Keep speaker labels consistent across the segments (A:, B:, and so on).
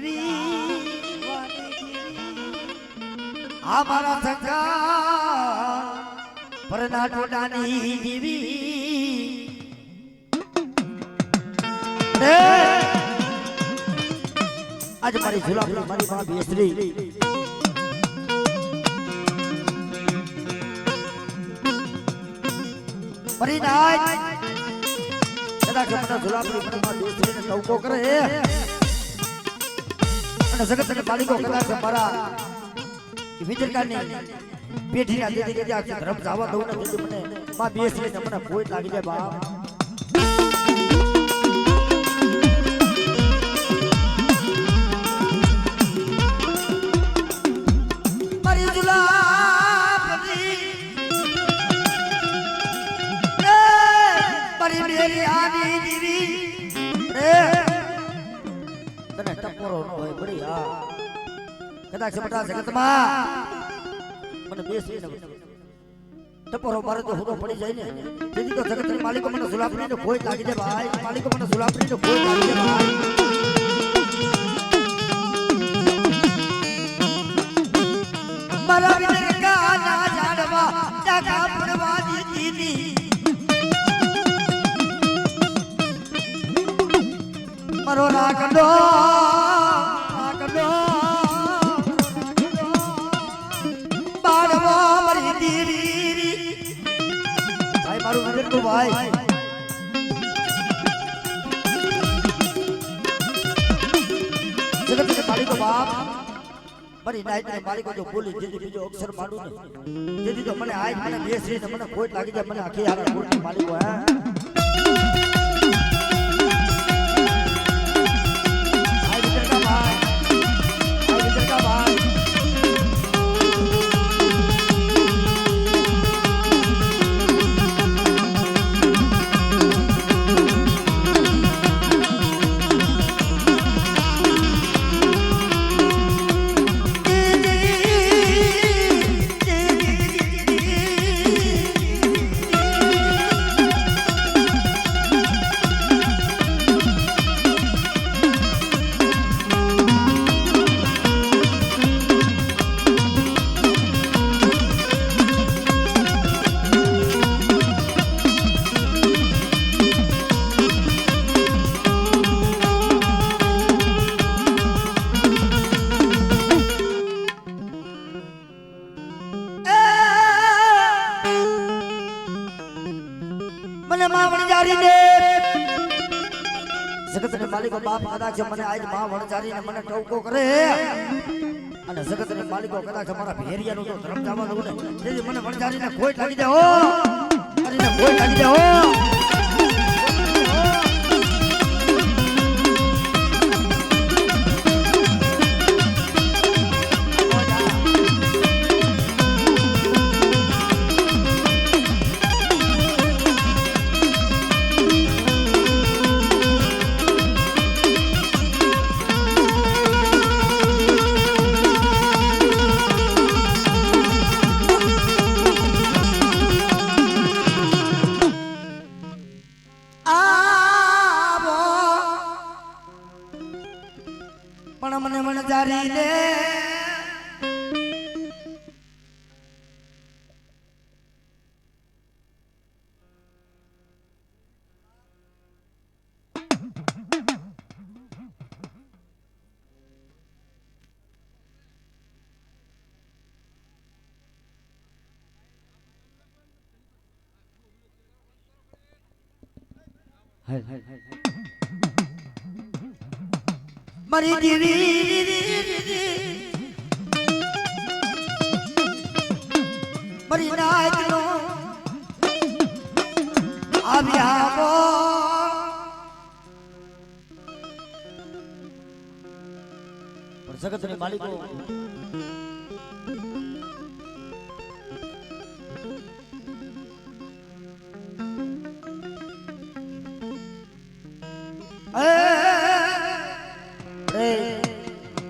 A: દેવી આ મારા સંગા પરના ટોડાની દેવી આજ મારી ઝુલાપડી મારી માં બેસરી મરી નાય કદાચ મને ઝુલાપડી મારી માં બેસરીને ટવકો કરે અને જગતને માલિકો કદાચ મારા વિજરકાની પેઢીના દીદી કે આ ધર્મ જાવા દઉં ને દીદી મને માં બેસરીને મને ભોય લાગી જાય બાપ मेरी आनी दीदी तने टपोरो न होय बढ़िया कदाच बटा जगतમાં મને બેસી ન ટપોરો મારે તો હુરો પડી જાય ને દીદી તો જગતની માલિકો મને ઝુલાપડીનો ભોય લાગી દે ભાઈ માલિકો મને ઝુલાપડીનો ભોય લાગી દે ભાઈ મારા વિનર કા ના જાણવા જાગા પડવા દીદી मरो राकंडो बाड़वा मरी दीवी भाई मारू नजर को भाई जगत के मालिक को बाप मरी नाइट के मालिक को जो बोली जेदी बीजो अक्षर माडू ने जेदी तो मने आज मने बेसरी ने मने कोई लागी जाय मने आखी हारे बोली मालिक को है जगत मालिक बाप कदाच मने आज मां वणचारी ने मने टवको करे અને જગત ને માલિકો કદાચ અમારા ભેરિયા નો તો ધર્મ જાવા દઉં ને તેથી મને વણચારી ને કોઈ લાગી જાય હો અરે ને કોઈ લાગી જાય હો मरी दीवी मरी नाइट नो આવ્યા મો પર જગતની માલિકો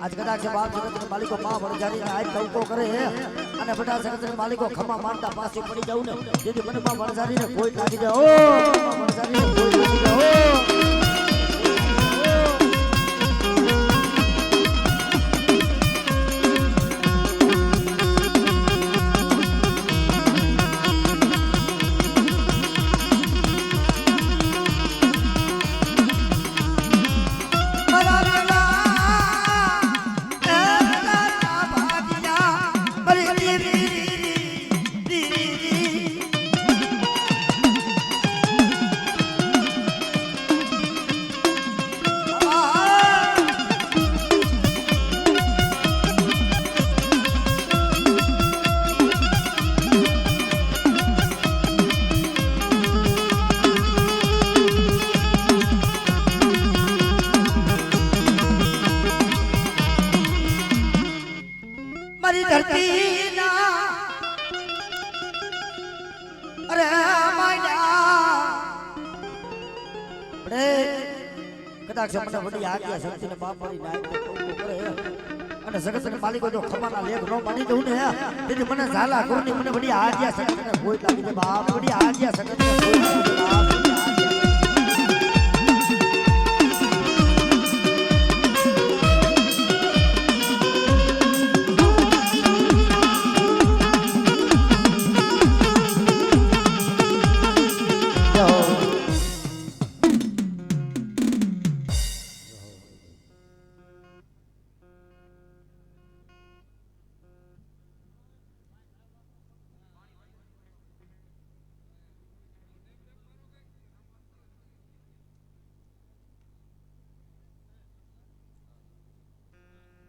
A: आज कदाच बाप जगत के मालिको मां वणजारी ने आज टवको करे અને બટા જગત के मालिको खमा मारता पासे पड़ी जाऊ ने जेदी મને માં વણજારી ने કોઈ લાગી જાય ઓ વણજારી ने કોઈ લાગી જાય ઓ મારી ધરતી ના અરે માયના રે કદાચ મને વડી આજ્ઞા શક્તિને બાપ મારી નાય કરે અને જગતના માલિકો જો ખમાના લેખ નો માની દઉં ને તેથી મને ઝાલા ગુરુની મને વડી આજ્ઞા શક્તિને કોઈ લાગી દે બાપ વડી આજ્ઞા શક્તિને કોઈ લાગી દે બાપ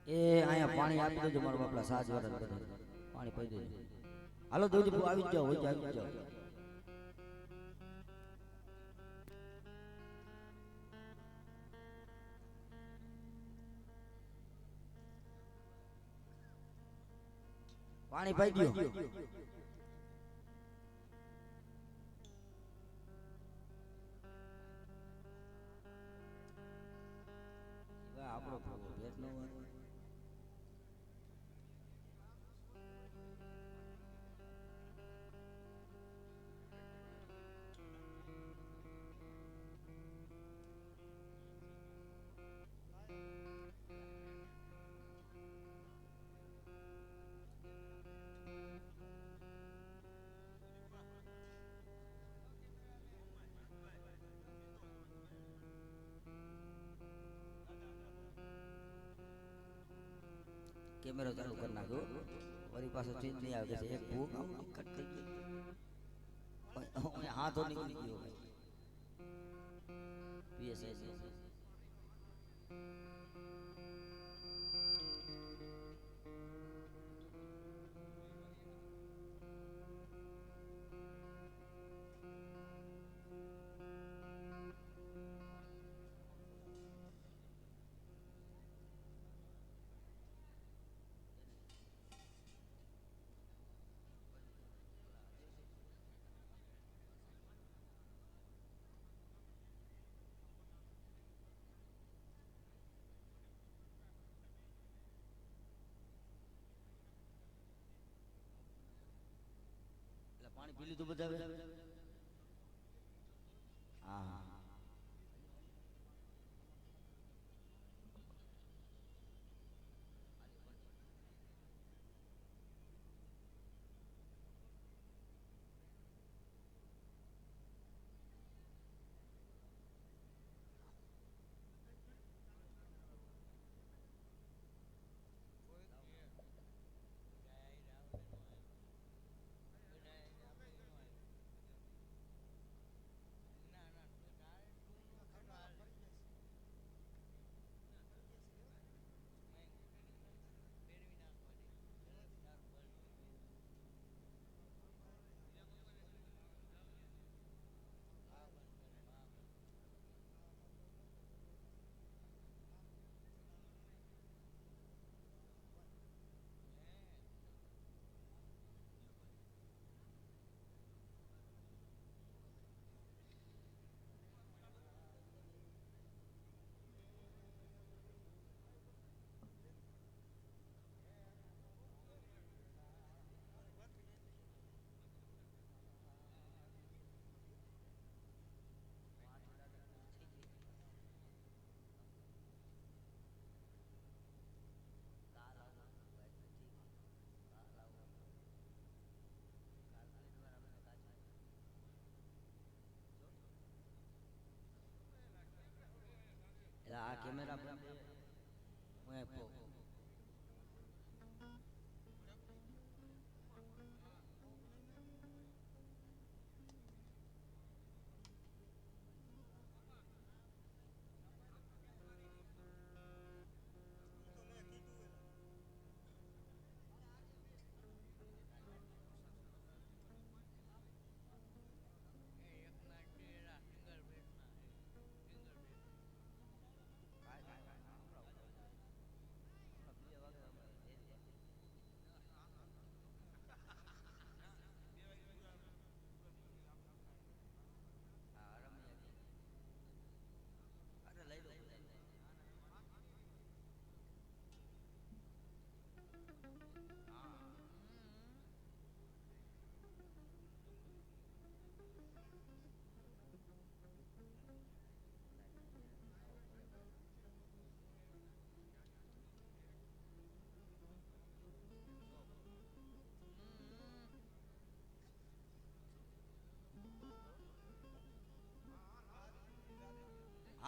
A: એ આયા પાણી આપી દેજો મારા બાપલા સાજ વરસ પાણી પી દેજો હાલો દોજી આવી જાઓ હોય આવી જાઓ પાણી પી દો આપણો ભેટ નો કેમેરો ચાલુ કરી નાખો વળી પાછો ચેન્જ નહીં આવે છે એક ભૂખ કટ થઈ ગયો હાથો નીકળી ગયો પીએસઆઈ પાણી પી લીધું બધા હા આ કેમેરા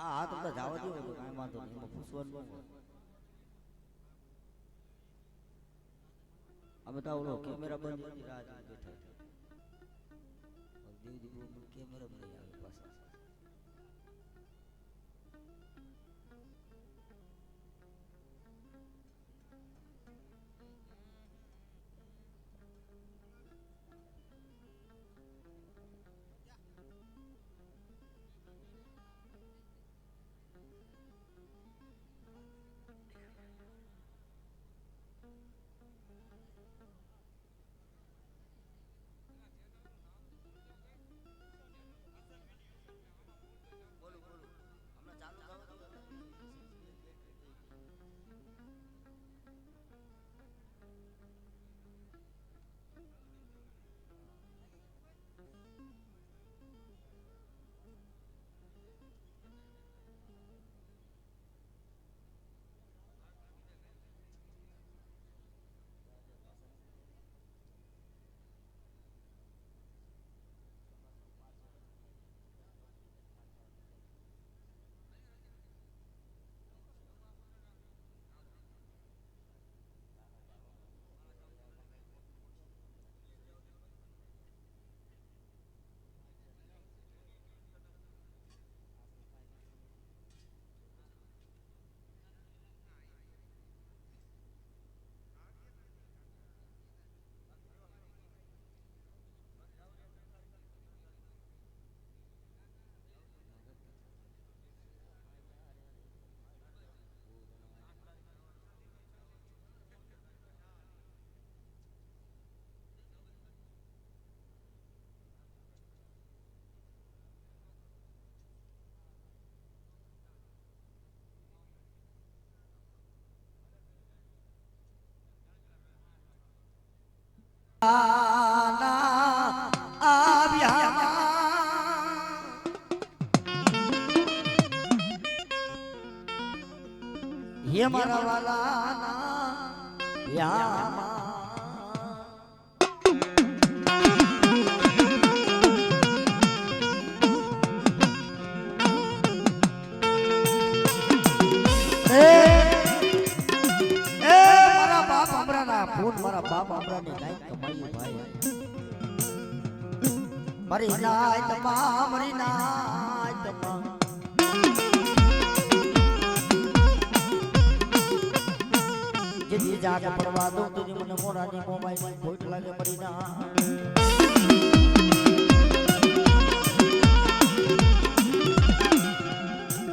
A: હા તમને જવા દો તો કાંઈ વાંધો નહીં એમાં પૂછવાનું આ બધા ઓલો કેમેરા બંધ હતી રાહ જોઈ બેઠા દેવ દીવો કેમેરા બંધ આવે પાછા ये मारा वाला या મારા બાપ આપણાને નાઈટ કમાયું ભાઈ મારી નાઈટ માં જેથી જાગ પડવા દો તુજી મને મોરાની મોબાઈલ માં ભોટ લાગે મરી ના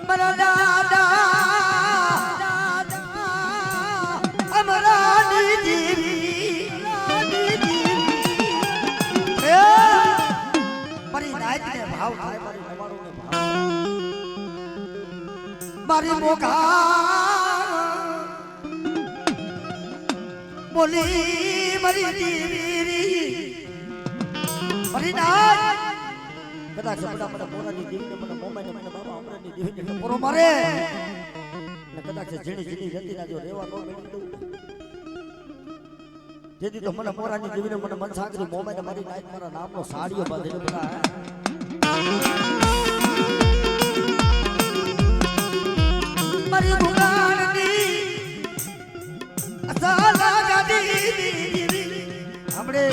A: મારા દાદા भाव थाय मारी नवाणु ने भाव मारी मोगा बोली मारी दीवी मारी नाय कदाच बड़ा बड़ा मोरा नी दीवी ने મને મોમાઈ ને મને બાબા અમરા ની દीवी ને પોરો મારે ને કદાચ જીણી જીણી જતી ના જો રેવા નો મેળી દઉં જેથી તો મને મોરા ની દीवी ને મને મન સાંકરી મોમાઈ ને મારી નાઈટ મારા નામનો સાડીઓ બાંધીને બધા મારી ભૂલાની અસાલા ગાડી આપણે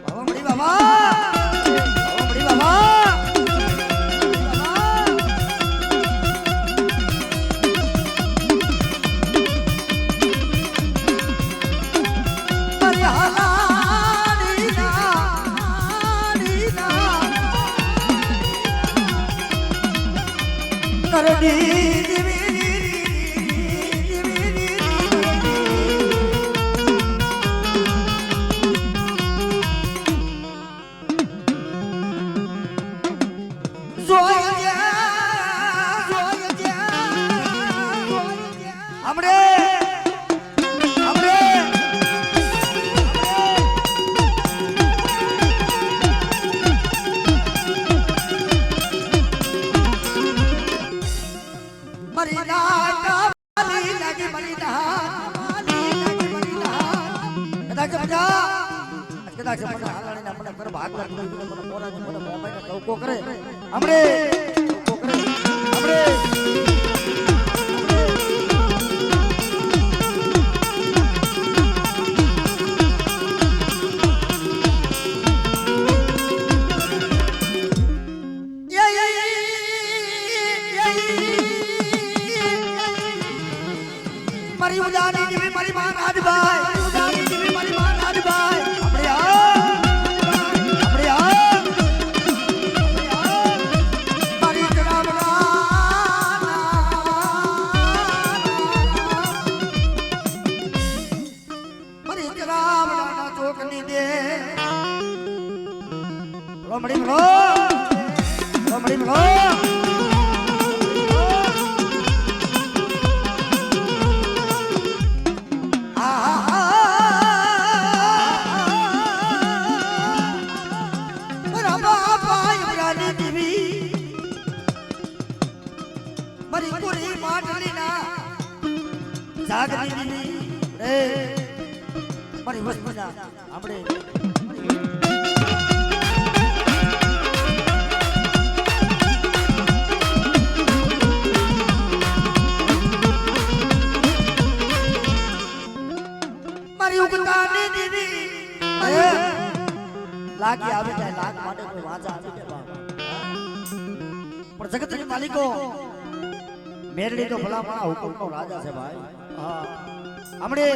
A: બાબા મળી બાબા મળી બાબા મારી હાલાની કરડી કરે મારી ઉદાની દીવી મારી માં રાજભાઈ ઉદાની દીવી મારી માં રાજભાઈ આપણે મારી જનાબરા મારી જનાબરા ચોકની દે રોમડી રો મારી વસ્તુના આપણે મારી ઉગતાની દીદી લાગી આવે જાય લાગ માટે કોઈ વાંચા આવે કે પણ જગતની માલિકો મેરડી તો ભલામણા હુકમનો રાજા છે ભાઈ હા हमरे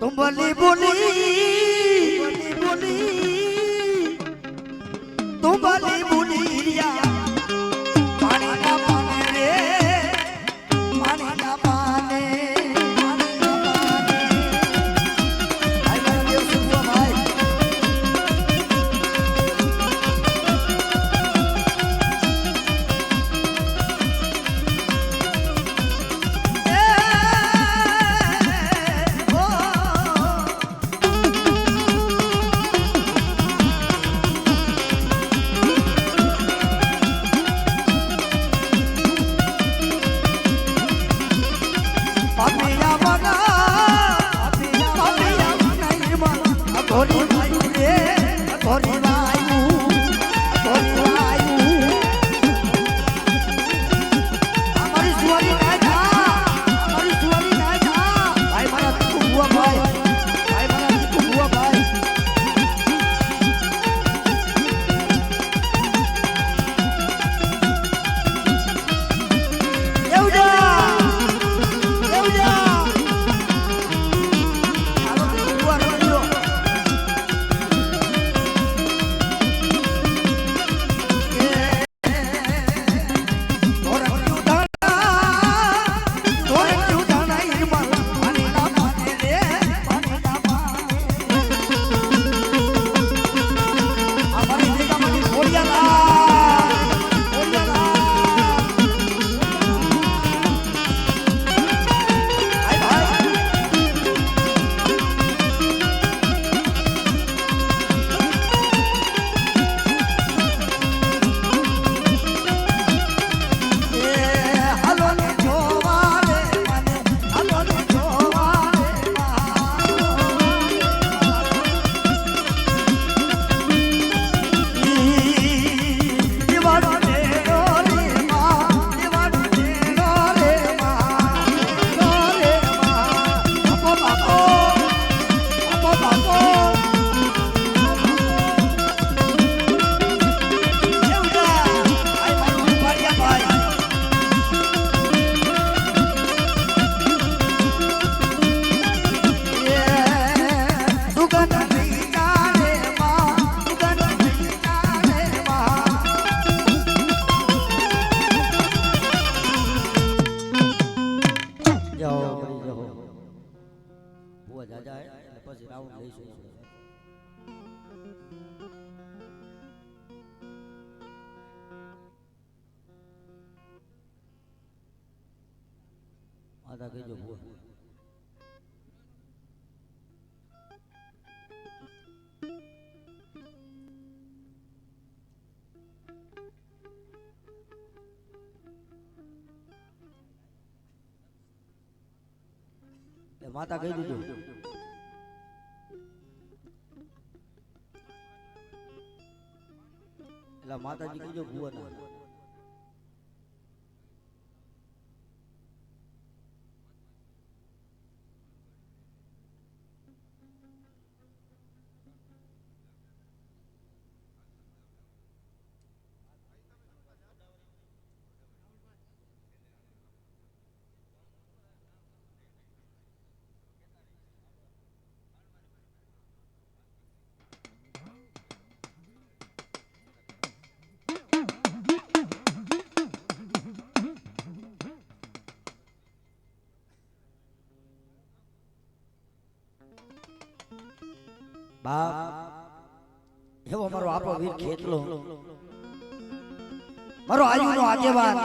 A: तुम बोली तुम बोली આદા કહેજો ભૂ એ માતા કહી દીધું એટલે માતાજી કીધું ભુવના બાપ એવો મારો આપણો વીર ખેતલો મારો આયુનો આગેવાન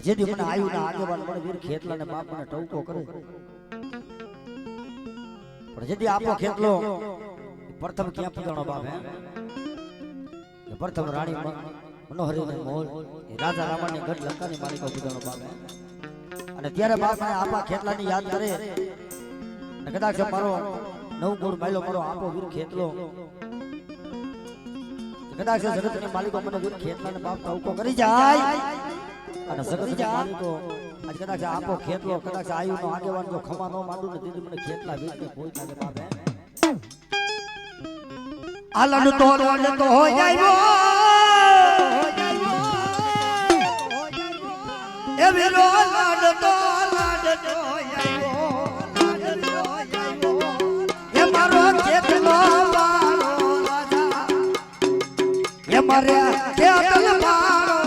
A: જેથી મને આયુના આગેવાન મને વીર ખેતલાને બાપ મને ટવકો કરે પણ જેથી આપણો ખેતલો પ્રથમ ક્યાં પૂજાણો બાપ હે પ્રથમ રાણી મનોહરીને મોલ રાજા રાવણની ગઢ લંકાની માલિકો પૂજાણો બાપ અને ત્યારે બાપ મને આપણા ખેતલાની યાદ કરે કદાચ મારો નવ ગુણ માયલો મારો આપો વીર ખેતલો કદાચ જગતની માલિકો મને વીર ખેતલાને બાપ ટવકો કરી જાય અને જગતની માલિકો આજ કદાચ આપો ખેતલો કદાચ આયુનો આગેવાન જો ખમા નો માંડું ને દીદી મને ખેતલા વીરને કોઈ લાગે બાપ આલન તો હો જાયવો એ વીરો લાડ તો જાયવો મારે ખેતલ મારો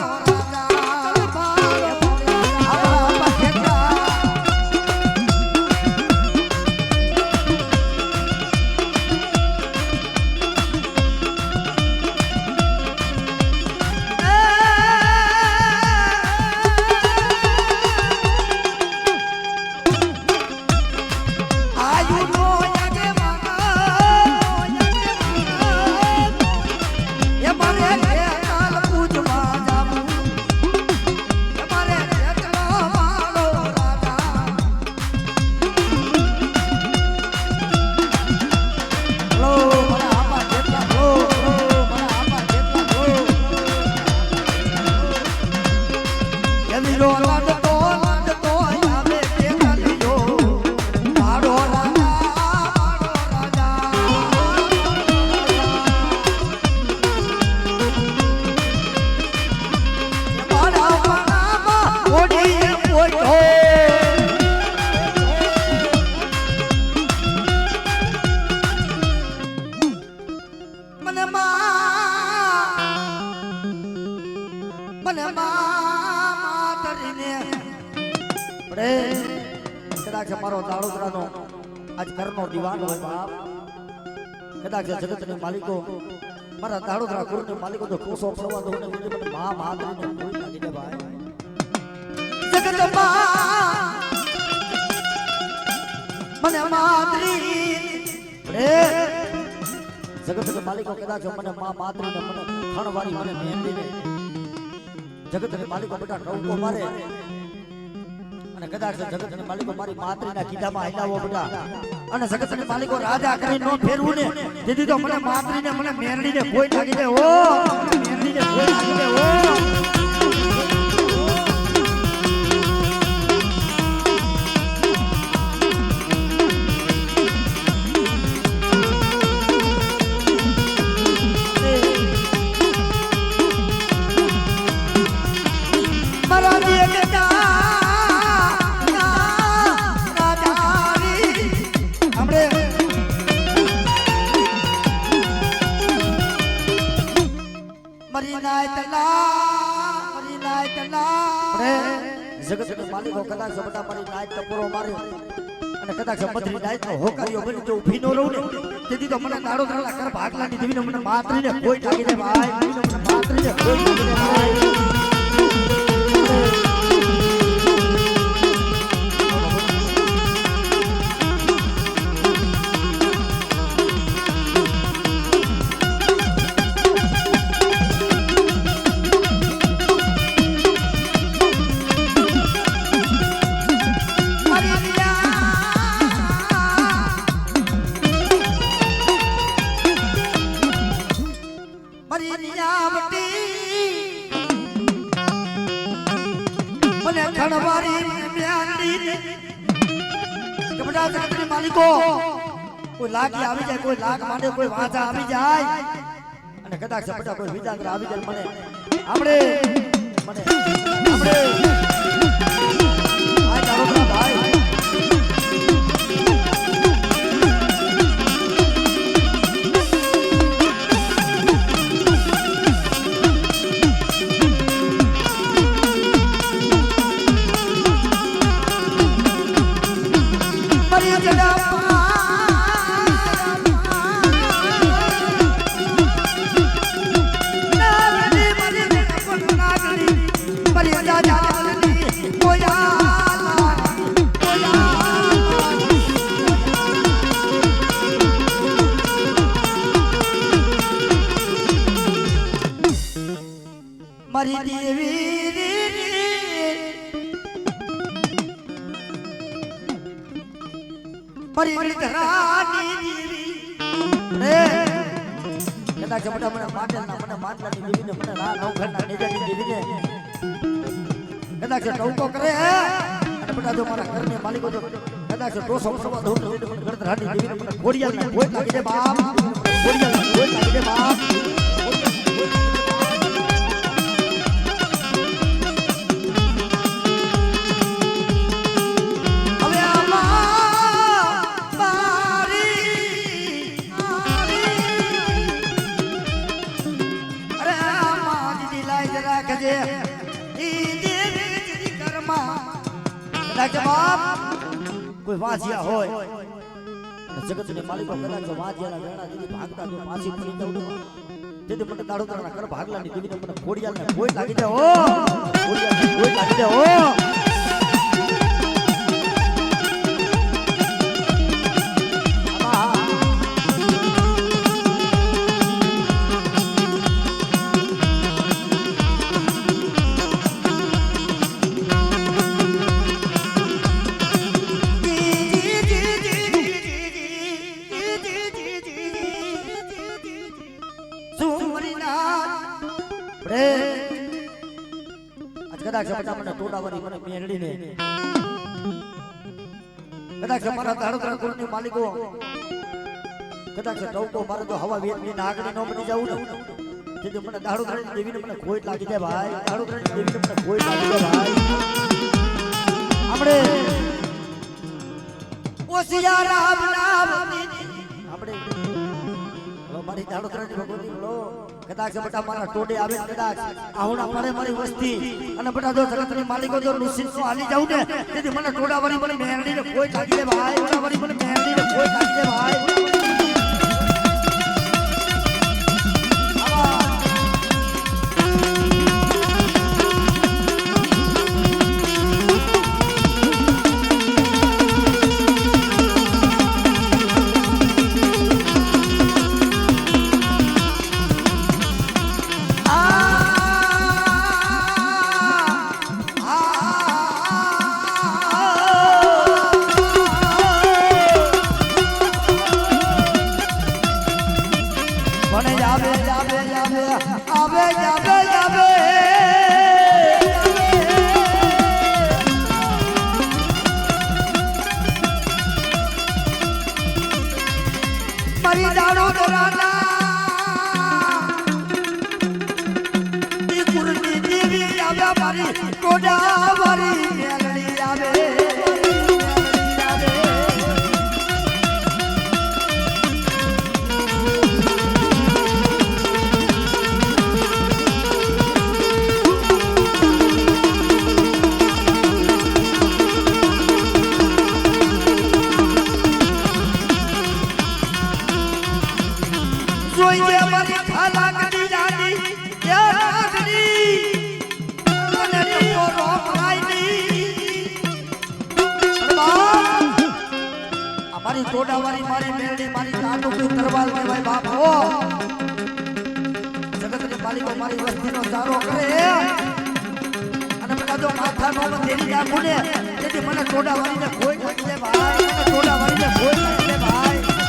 A: કદાચ મારો દાડોદરાનો આજ ઘરનો દીવાન હોય બાપ કદાચ જગતની માલિકો મારા દાડોદરા ગુરુની માલિકો તો કોસો ફરવા દો ને મને મા માદરીને કોઈ લાગી દે ભાઈ જગતમાં મને માદરી રે જગતની માલિકો કદાચ મને મા માદરીને મને ખણવારી મને મહેંદીને જગતની માલિકો બેટા ટવકો મારે અને કદાચ જગતની માલિકો મારી માતરીના કીધામાં આયલાવો બેટા અને જગતની માલિકો રાજા કરી નો ફેરવું ને દીદી તો મને માતરીને મને મેરડીને કોઈ લાગી દે ઓ મેરડીને કોઈ લાગી દે ઓ જગતના માલિકો કદાચ બધા મારી નાઈટ ટપોરો મારે અને કદાચ બધી નાઈટ નો હોકારીઓ બની તો ઊભી નો રહું ને તેથી તો મને દાડો દાડા કર ભાગલાની દેવીને મને માતરીને કોઈ ઠાકી દે ભાઈ મને માતરીને કોઈ ઠાકી દે ભાઈ મને ખણવારી મ્યાંડી કે બધા જગતની માલિકો કોઈ લાગી આવી જાય કોઈ લાગ માંડે કોઈ વાંચા આવી જાય અને કદાચ બધા કોઈ વિચાર આવી જાય મને આપણે આ તારો ભાઈ મારી દેવી મારી ધરાની દેવી રે કદાચ બધા મને માટલાની દેવીને મને ના નવખંડના નેજાની દેવીને કદાચ ટોકો કરે અને બધા જો મારા ઘરની માલિકો જો કદાચ ટોસો ફરવા દઉં તો મને ધરાની દેવીને મને ઘોડિયાને કોઈ લાગી દે બાપ ઘોડિયાને કોઈ લાગી દે બાપ કોઈ વાંજિયા હોય જગતની માલિકો કદાચ વાંજિયાના વેણા દીદી ભાગતા જો પાછી પડી જાવ તેથી મને દાડોતરાના કર ભાગલાની દીદીને મને ખોડિયાલને કોઈ લાગી દે ઓ ખોડિયાલને કોઈ લાગી દે ઓ કદાચ બધા મને ટોડાવાળી મને મેરડીને કદાચ મારા દાડોતરા કુળની માલિકો કદાચ ટોકો મારે તો હવા વેતની નાગણી નો બની જાવું ને તેથી મને દાડોતરાની દેવીને મને કોઈ લાગી દે ભાઈ દાડોતરાની દેવીને મને કોઈ લાગી દે ભાઈ આપણે ઓસિયા રામ નામ આપણે મારી દાડોતરાની ભગવતી બોલો કદાચ બધા મારા ટોડે આવે કદાચ આહુણા પડે મારી વસ્તી અને બધા જો જગતની માલિકો જો નુસીન નો હાલી જાવ ને તેથી મને ટોડાવાળી મને મેરડીને કોઈ લાગી દે ભાઈ ટોડાવાળી મને મેરડીને કોઈ લાગી દે ભાઈ ટોડાવાળી મારી મેરડી મારી તાટુકી તરવાલ કહેવાય બાપ હો જગતની માલિકો મારી વસ્તીનો ચારો કરે અને બધા જો માથા નો તેરી નાખું ને તેથી મને ટોડાવાળીને કોઈ લાગી દે ભાઈ મને ટોડાવાળીને કોઈ લાગી દે ભાઈ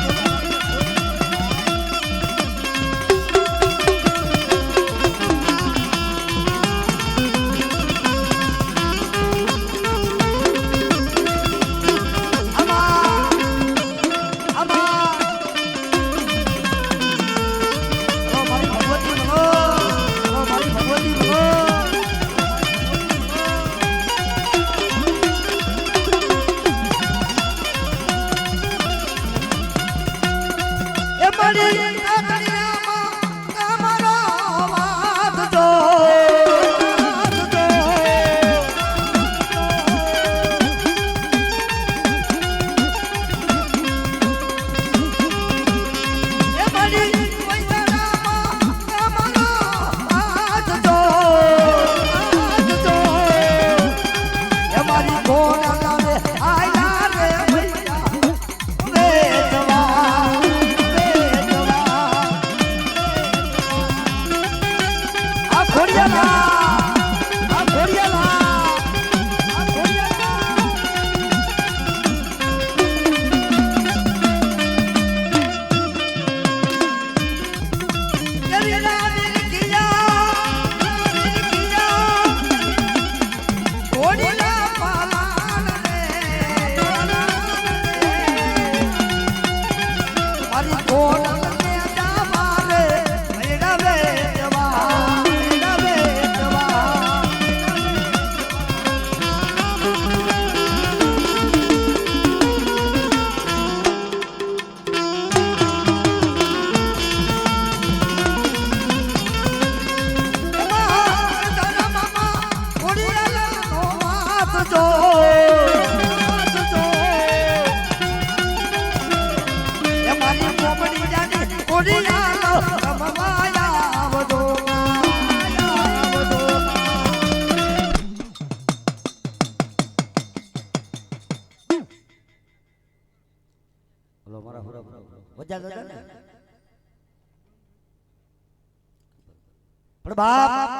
A: વજા દાદા ને પણ બાપ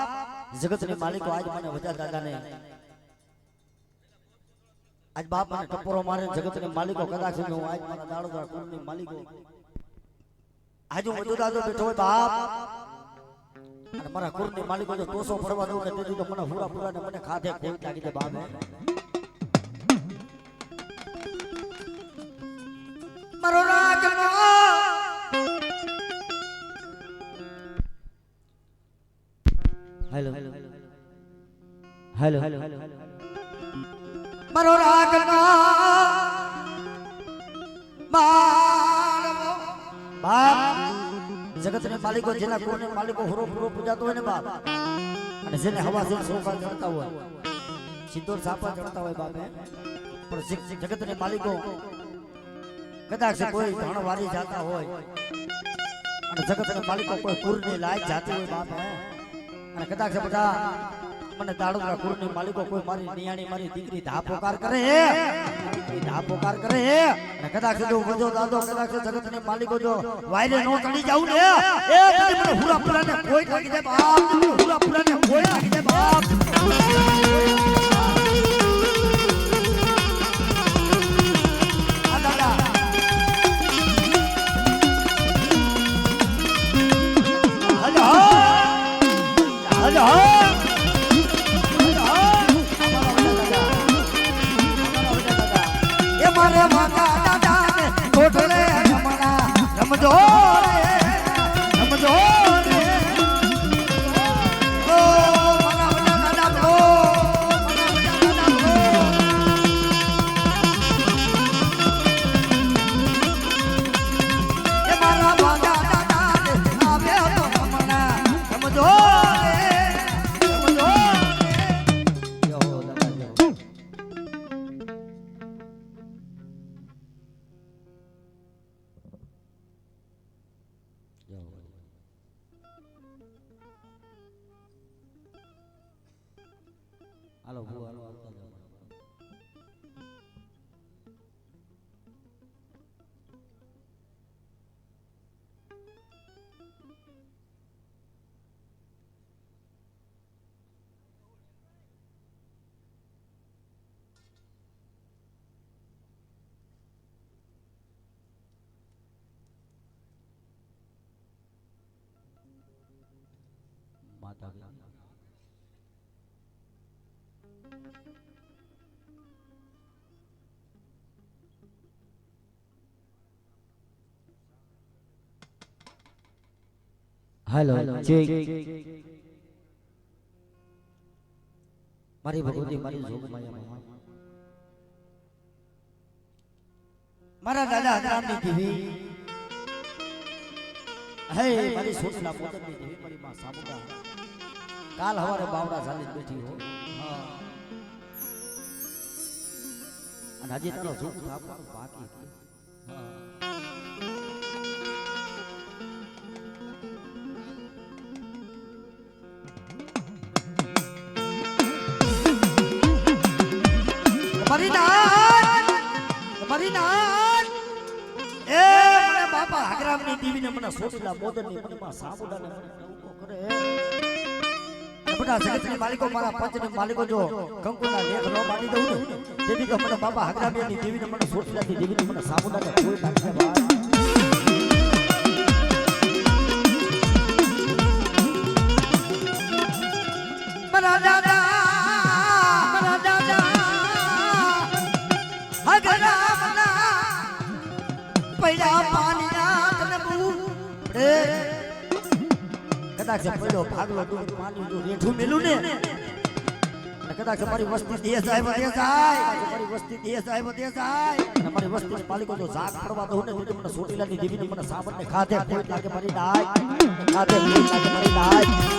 A: જગતની માલિકો આજ મને વજા દાદા ને આજ બાપ મને ટપોરો મારે જગતની માલિકો કદાચ હું આજ મારા દાડોદરા કુળની માલિકો આજ હું વધુ દાદો બેઠો હોય બાપ અને મારા કુળની માલિકો જો તોસો ફરવા દઉં ને તેથી તો મને પૂરા પૂરા ને મને ખાધે કોઈ લાગી દે બાપ મારો રાગનો હેલો હેલો મારો રાગનો મારવો બાપ જગતને માલિકો જેના કોને માલિકો હુરો પૂરો પૂજાતો હોય ને બાપ અને જેને હવા જેને સોફા ચડતા હોય સિંદૂર સાપા ચડતા હોય બાપ પણ જગતને માલિકો કદાચ કોઈ ધણ વારી જાતા હોય અને જગતના માલિકો કોઈ કુરની લાયક જાતી હોય બાપ અને કદાચ બધા મને દાડોદરા કુરની માલિકો કોઈ મારી નિયાણી મારી દીકરી ધાપોકાર કરે ધાપોકાર કરે અને કદાચ જો વધો દાદો કદાચ જગતના માલિકો જો વાયરે નો ચડી જાવ ને એ પછી મને હુરા પુરાને કોઈ લાગી દે બાપ હુરા પુરાને કોઈ લાગી દે બાપ હાલો હાલો આવતા જાવ માતા હેલો મારી ભગવતી મારી જોગમાયા મારા દાદા હરામની દેવી હે મારી સોટલા પોતની દેવી મારી માં સાબુડા કાલ હવારે બાવડા ચાલી બેઠી હો અને હજી તારો જોગ થાપવાનું બાકી મને સોટલા મોદનની મને માં સાબુડાને ઉભો કરે બધા જગતની માલિકો મારા પંચની માલિકો જો કંકુના લેખ નો બાંધી દઉં ને તેથી તો મને બાપા હાગરાબિયાની દેવીને મને સોટલાની દેવીને મને સાબુડાને કોઈ નાખે ભાઈ મારા દાદા હાગરામના પૈડા પાણીના કદાચ પેલો ભાગલો દૂધ પાણી જો રેઠું મેલું ને કદાચ મારી વસ્તી દેશ જાય વધે જાય મારી વસ્તી દેશ જાય વધે જાય અને મારી વસ્તી માલિકો જો જાગ પડવા દઉં ને તો મને સોટીલાની દેવીને મને સાબરને ખાધે કોઈ લાગે મારી ડાય ખાધે કોઈ લાગે મારી ડાય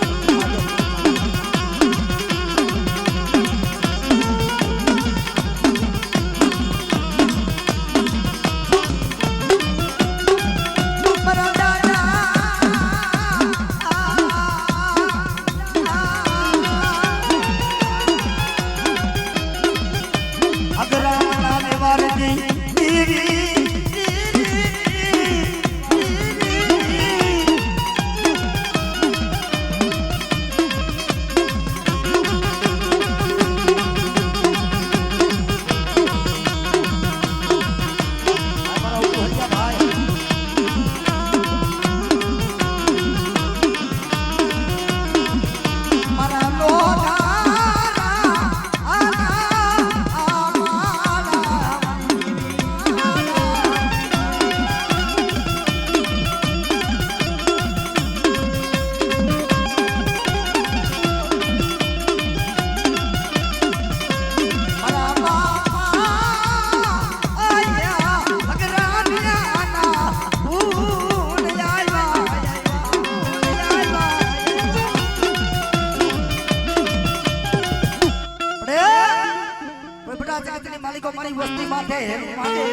A: માલિકો મારી વસ્તી માટે હેરું માટે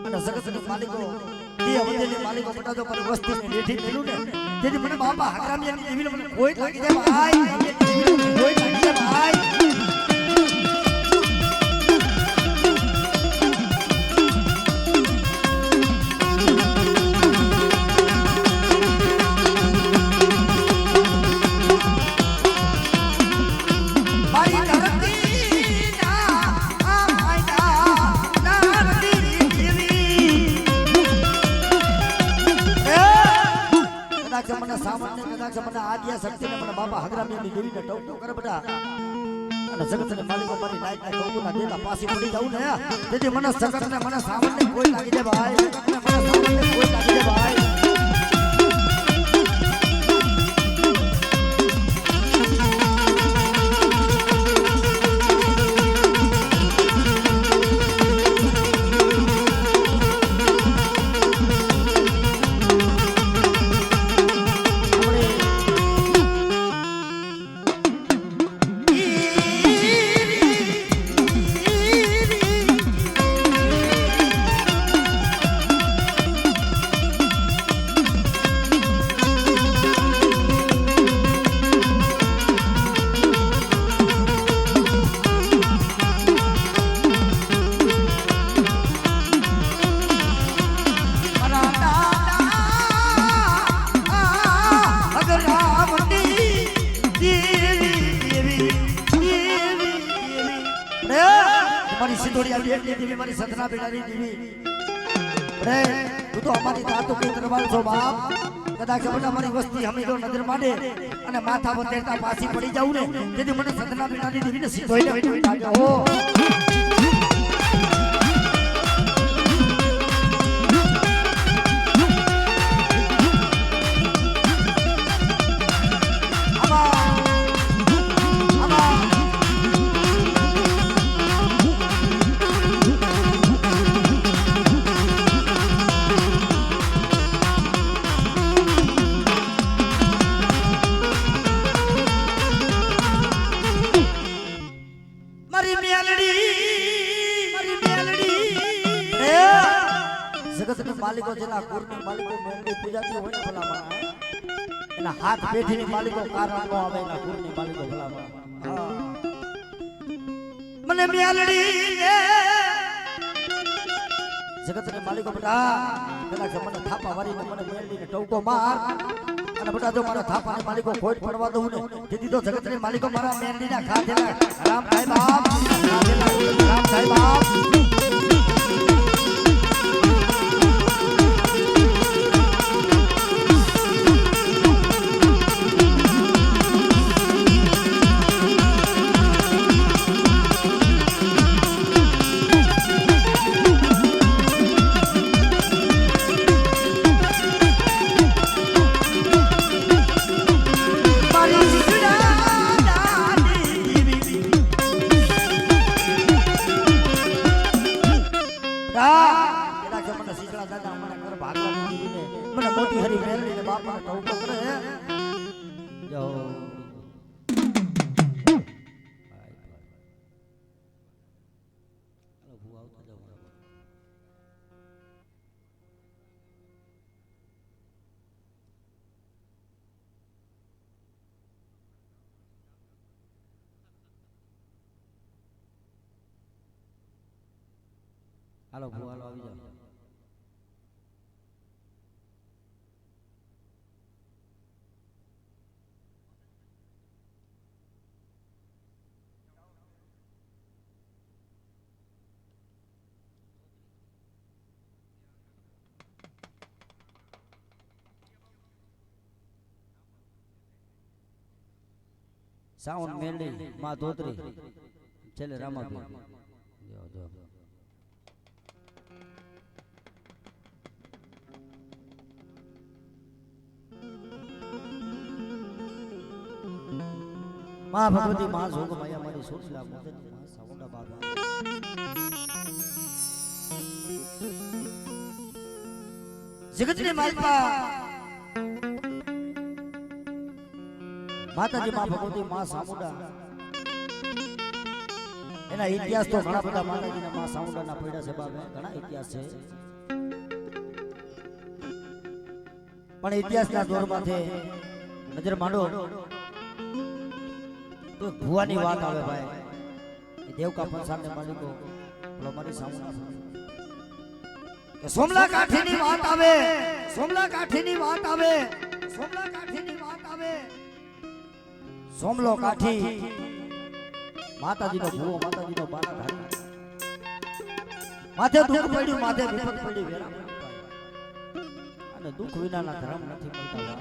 A: અને જગતની માલિકો તે અવધેલી માલિકો બટાજો મારી વસ્તીને બેઠી મેલું ને તેથી મને બાપા હકરામિયાની દેવીને મને કોઈ લાગી જાય ભાઈ કોઈ લાગી જાય ભાઈ મને આદ્યા શક્તિને મને બાપા હગરામિયાની દેવીને ટોકો કરે બેટા અને જગતને માલિકો મારી નાઈટના ટોકોના દેતા પાછી પડી જાઉં ને તેથી મને જગતને મને સાવનને કોઈ લાગી દે ભાઈ જગતને મને સાવનને કોઈ લાગી દે ભાઈ મારી સિંધોડી આવી એટલી દેવી મારી સતના બેડાની દેવી રે તું તો અમારી તાતો કે દરબાર છો બાપ કદાચ બધા મારી વસ્તી હમીદો નજર માંડે અને માથા વતેરતા પાછી પડી જાઉં ને તેથી મને સતના બેડાની દેવીને સિંધોડી લાગ્યો માલિકો જેના કુરની માલિકો મેરડી પૂજાતી હોય ને ભલામણ એના હાથ પેઢીની માલિકો કારણ નો આવે એના કુરની માલિકો ભલામણ મને મેલડી જગતની માલિકો બેટા કદાચ મને થાપા વારીને મને મેલડીને ટોકો માર અને બેટા જો મારા થાપાની માલિકો ખોટ પડવા દઉં ને તેથી તો જગતની માલિકો મારા મેલડીના ખાધેલા રામ સાહેબ બાપ રામ સાહેબ બાપ મને મોટી હરી મેલડીને બાપા ટોકો કરે જાઓ હાલો ભૂ હાલો આવી જાઓ સાઉન્ડ મેલડી માં ધોતરી છેલ્લે રામાબી માં ભગવતી માં જોગ માયા મારી સોચલા મદદ માં સાઉન્ડા બાબા જગતની માલપા માતાજી માં ભગવતી માં સામુંડા એના ઇતિહાસ તો ઘણા બધા માતાજીના માં સાઉન્ડના પડ્યા છે બાપ, ઘણા ઇતિહાસ છે. પણ ઇતિહાસના દોરમાંથી નજર માંડો તો ભુવાની વાત આવે ભાઈ. એ દેવકા પંસારને માલિકો બોલો મારી સાઉન્ડ કે સોમલા કાઠીની વાત આવે, સોમલા કાઠીની વાત આવે, સોમલા કાઠીની વાત આવે. સોમલો કાઠી માતાજીનો ભૂવો, માતાજીનો બાના ધારી. માથે દુઃખ પડ્યું, માથે વિપત પડી વેરા. અને દુઃખ વિનાના ધર્મ નથી મળતા.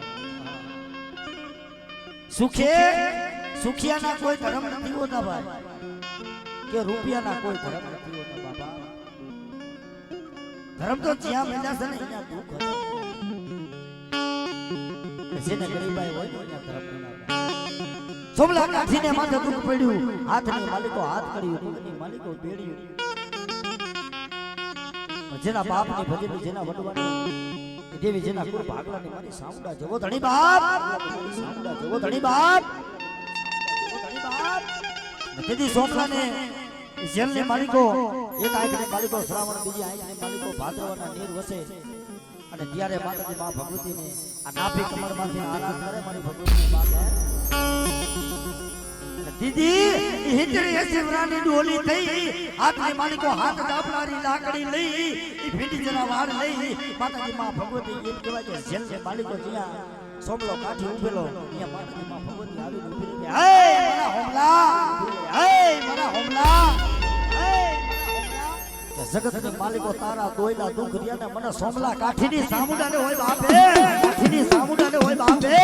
A: સુખે સુખિયાના કોઈ ધર્મ નથી હોતા ભાઈ, કે રૂપિયાના કોઈ ધર્મ નથી હોતા બાબા. ધર્મ તો જ્યાં મળ્યા છે ને અહીંયા દુઃખ હતા. જેને ગરીબાઈ હોય ને અહીંયા ધર્મ ના. સોમલા કાઠીને માથે દુઃખ પડ્યું, હાથની માલિકો હાથ કર્યું, પગની માલિકો બેડ્યું. જેના બાપની ભજન, જેના વડવાની દેવી, જેના કુળ ભાગલાની મારી સાઉન્ડા જવો ધણી બાપ, સાઉન્ડા જવો ધણી બાપ, ધણી બાપ. તેથી સોમલાને જેલને માલિકો, એક આંખને માલિકો શ્રાવણ, બીજી આંખને માલિકો ભાદરવાના નીર વસે. અને ત્યારે માતાજી માં ભગવતીને આ નાભી કમળમાંથી આરાધ કરે મારી ભગવતીની બાપ. દીદી હિંચડી શિવરાની ડોલી થઈ, હાથની માલિકો હાથ દાપલારી લાકડી લઈ, ઈ ભીંડી જરા વાળ લઈ. માતાજી માં ભગવતી એમ કહેવાય કે જેલને માલિકો જ્યાં સોમલો કાઠી ઉભેલો, અહીંયા માતાજી માં ભગવતી આવીને ઉભી રહી. હે મારા હોમલા, હે મારા હોમલા, હે જગતની માલિકો તારા દોયલા દુઃખ રહ્યા ને મને સોમલા કાઠીની સામુડાને હોય બાપે, કાઠીની સામુડાને હોય બાપે.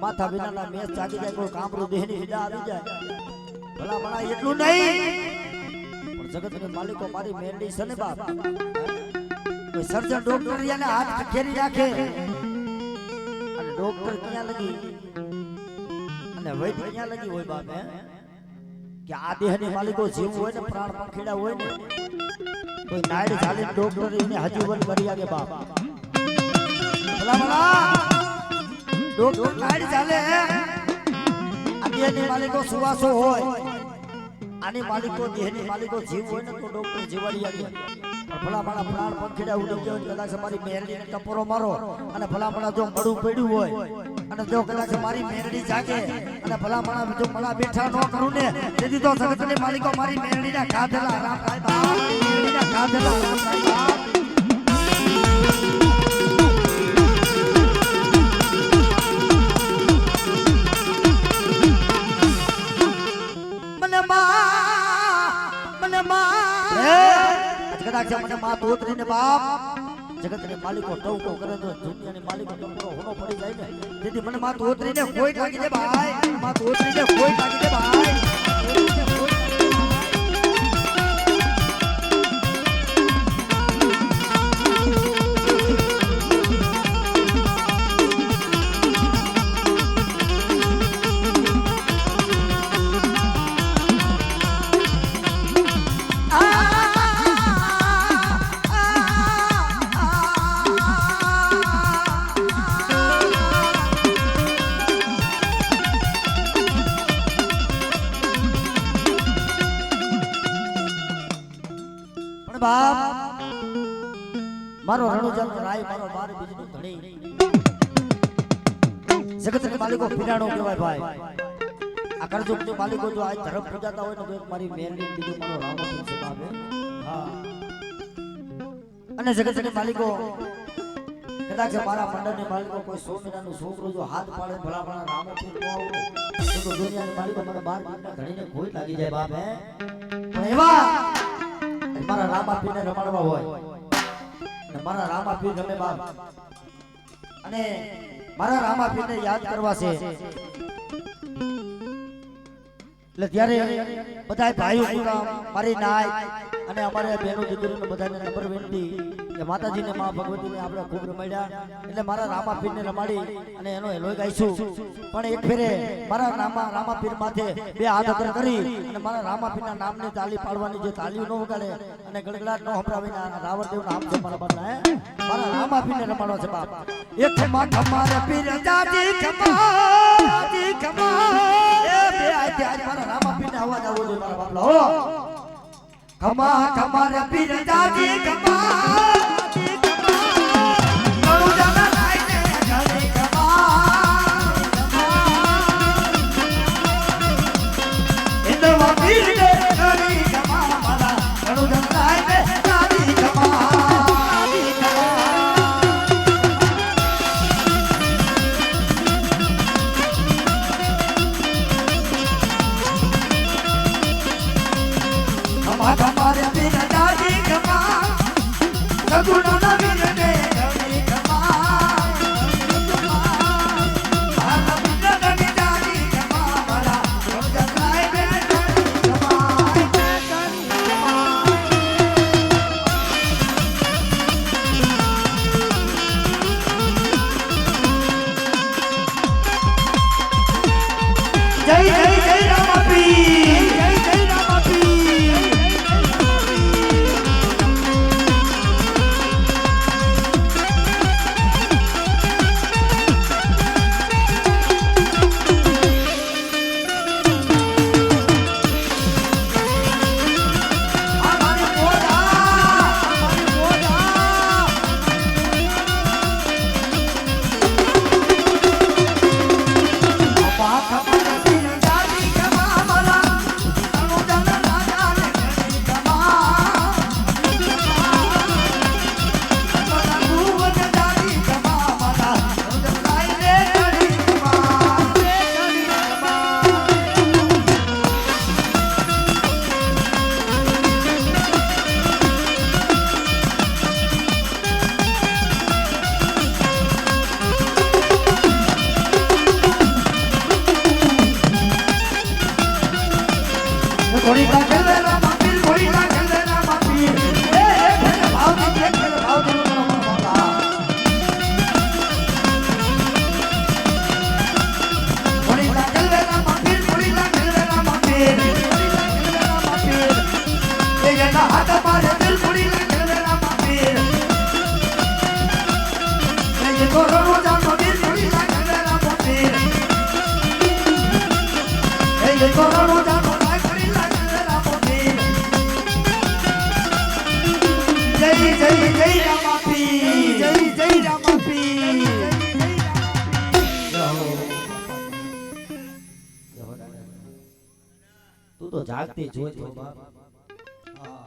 A: માથા વિનાના મેચ જાગી જાય, કોઈ કામરૂ દેહની હિડા આવી જાય. ભલા ભલા એટલું નહીં, પણ જગતની માલિકો મારી મેરડી છે ને બાપ. કોઈ સર્જન ડોક્ટર યાને હાથ ખેરી રાખે અને ડોક્ટર ક્યાં લગી અને વૈદ્ય ક્યાં લગી હોય બાપ. કે આ દેહની માલિકો જીવ હોય ને, પ્રાણ પંખીડા હોય ને, કોઈ નાયડ ચાલી ડોક્ટર એને હજીવન કરી આગે બાપ. ભલા ભલા ડોક્ટર નાયડ ચાલે, આ દેહની માલિકો સુવાસો હોય, આની માલિકો દેહની માલિકો જીવ હોય ને તો ડોક્ટર જીવાડી આગે. ભલા ભલા પ્રાણ પંખીડા ઉડી ગયો, કદાચ મારી મેરડીને ટપોરો મારો અને ભલા ભલા જો મળું પડ્યું હોય અને જો કદાચ મારી મેરડી જાગે અને ભલા ભલા જો મળા બેઠા ન કરું ને, તેથી તો જગતની માલિકો મારી મેરડીના ખાધેલા રામ થાય બાપ, મેરડીના ખાધેલા રામ થાય બાપ. કદાચ મને માં દોતરીને બાપ જગતની માલિકો ટવકો કરે તો દુનિયાની માલિકો ટપરો હોનો પડી જાય ને, તેથી મને માં દોતરીને કોઈ લાગી દે ભાઈ, માં દોતરીને કોઈ લાગી દે ભાઈ. બાપ મારો રણુજન રાય મારો બાર બીજનો ધણી જગતના માલિકો પીરાણો કહેવાય ભાઈ આ કરજુગની માલિકો જો આ ધર્મ પૂજાતા હોય ને તો મારી મેરડી બીજો મારો રામો છે બાપે હા અને જગતના માલિકો કદાચ મારા મંડળની માલિકો કોઈ 100 મહિનાનું છોકરો જો હાથ પાડે ભલા ભલા રામો પીર નો આવે તો દુનિયાની માલિકો મને બાર બીજના ધણીને કોઈ લાગી જાય બાપ હે પણ એવા મારા રામા પીરને રમાડવા હોય અને મારા રામા પીર ગમે બાપ અને મારા રામા પીરને યાદ કરવા છે એટલે ત્યારે બધાય ભાઈઓ મારી નાય અને અમારે બહેનો દીકરીઓને બધાને નંબર વિનંતી કે માતાજીને માં ભગવતીને આપણે ખૂબ રમાડ્યા એટલે મારા રામા પીરને રમાડી અને એનો હેલો ગાઈશું પણ એક ફેરે મારા રામા પીર માથે બે હાથ અગર કરી અને મારા રામા પીરના નામની તાલી પાડવાની જે તાલીઓ ન વગાડે અને ગડગડાટ ન સંભળાવીને રાવણદેવ નામ છે મારા બાપના હે મારા રામા પીરને રમાડવા છે બાપ એક માં તમારા પીર જાજી ખમા એ બે આજ મારા રામા પીરને અવાજ આવવો જોઈએ મારા બાપલા હો ખમા રે પીર જાજી ખમા તું તો જાગતી જોઈ તો બાપ હા